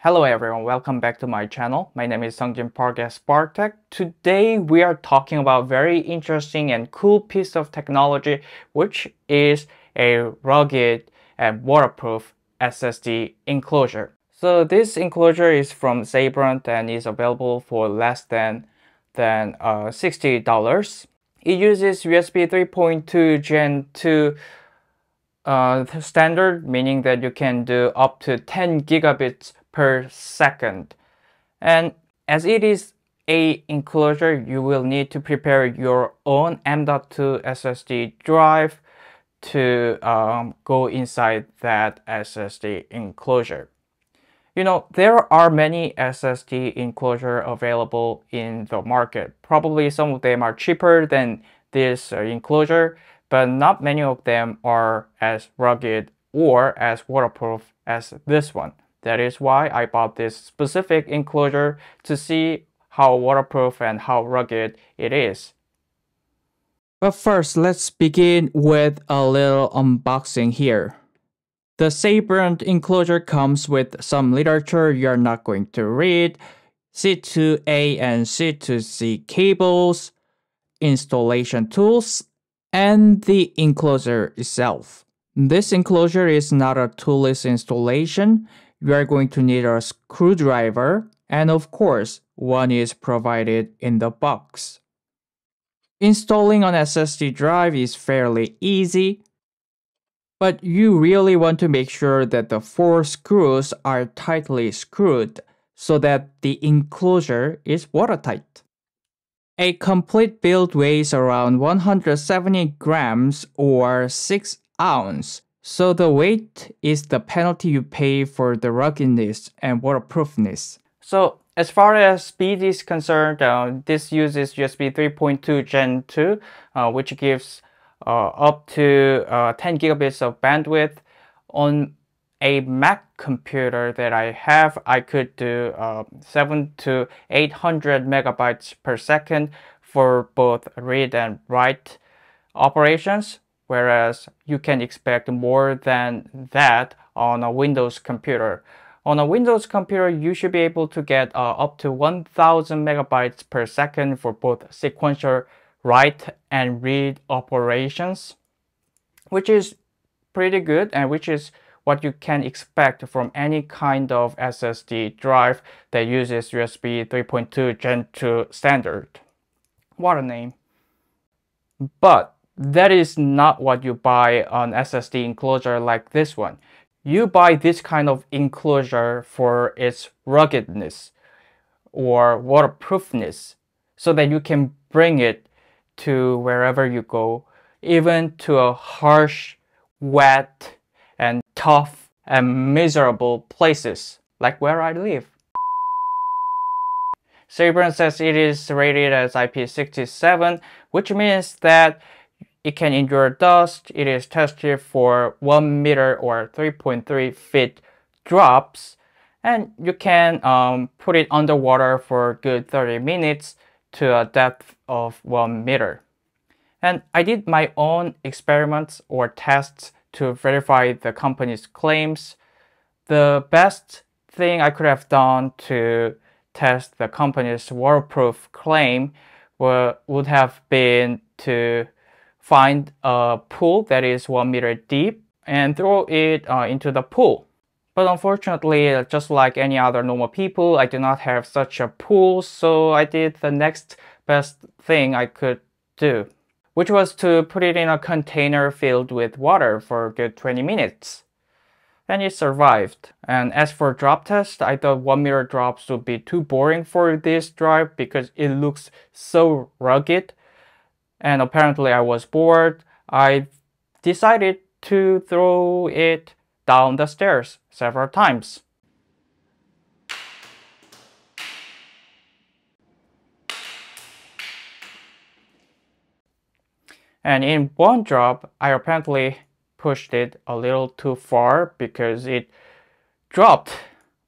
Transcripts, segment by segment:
Hello everyone, welcome back to my channel. My name is Sungjin Park at Spartech. Today we are talking about very interesting and cool piece of technology, which is a rugged and waterproof SSD enclosure. So this enclosure is from Sabrent and is available for less than $60. It uses USB 3.2 Gen 2 standard, meaning that you can do up to 10 gigabits per second. And as it is a enclosure, you will need to prepare your own M.2 SSD drive to go inside that SSD enclosure. You know, there are many SSD enclosure available in the market. Probably some of them are cheaper than this enclosure, but not many of them are as rugged or as waterproof as this one. That is why I bought this specific enclosure to see how waterproof and how rugged it is. But first, let's begin with a little unboxing here. The Sabrent enclosure comes with some literature you're not going to read, C2A and C2C cables, installation tools, and the enclosure itself. This enclosure is not a toolless installation. You are going to need a screwdriver, and of course, one is provided in the box. Installing an SSD drive is fairly easy, but you really want to make sure that the 4 screws are tightly screwed so that the enclosure is watertight. A complete build weighs around 170 grams or 6 ounces, so the weight is the penalty you pay for the ruggedness and waterproofness. So as far as speed is concerned, this uses USB 3.2 Gen 2, which gives up to 10 gigabits of bandwidth. On a Mac computer that I have, I could do 700 to 800 megabytes per second for both read and write operations, whereas you can expect more than that on a Windows computer. On a Windows computer, you should be able to get up to 1000 megabytes per second for both sequential write and read operations, which is pretty good and which is what you can expect from any kind of SSD drive that uses USB 3.2 Gen 2 standard. What a name. But that is not what you buy on SSD enclosure like this one. You buy this kind of enclosure for its ruggedness or waterproofness so that you can bring it to wherever you go, even to a harsh, wet, and tough and miserable places like where I live. Sabrent says it is rated as IP67, which means that it can endure dust. It is tested for 1 meter or 3.3 feet drops, and you can put it underwater for a good 30 minutes to a depth of 1 meter. And I did my own experiments or tests to verify the company's claims. The best thing I could have done to test the company's waterproof claim would have been to find a pool that is 1 meter deep and throw it into the pool. But unfortunately, just like any other normal people, I do not have such a pool, so I did the next best thing I could do, which was to put it in a container filled with water for a good 20 minutes. And it survived. And as for drop test, I thought 1 meter drops would be too boring for this drive because it looks so rugged. And apparently I was bored. I decided to throw it down the stairs several times. And in one drop, I apparently pushed it a little too far because it dropped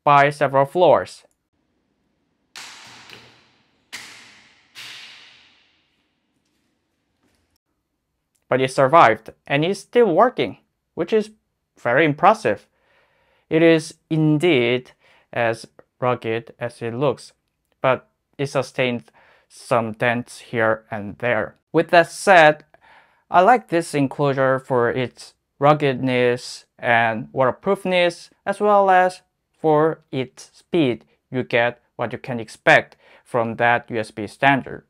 by several floors. But it survived and is still working, which is very impressive. It is indeed as rugged as it looks, but it sustains some dents here and there. With that said, I like this enclosure for its ruggedness and waterproofness, as well as for its speed. You get what you can expect from that USB standard.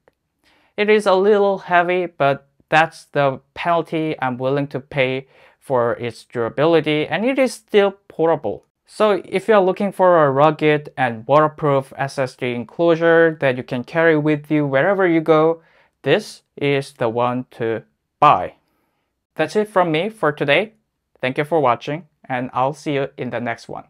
It is a little heavy, but that's the penalty I'm willing to pay for its durability, and it is still portable. So if you're looking for a rugged and waterproof SSD enclosure that you can carry with you wherever you go, this is the one to buy. That's it from me for today. Thank you for watching, and I'll see you in the next one.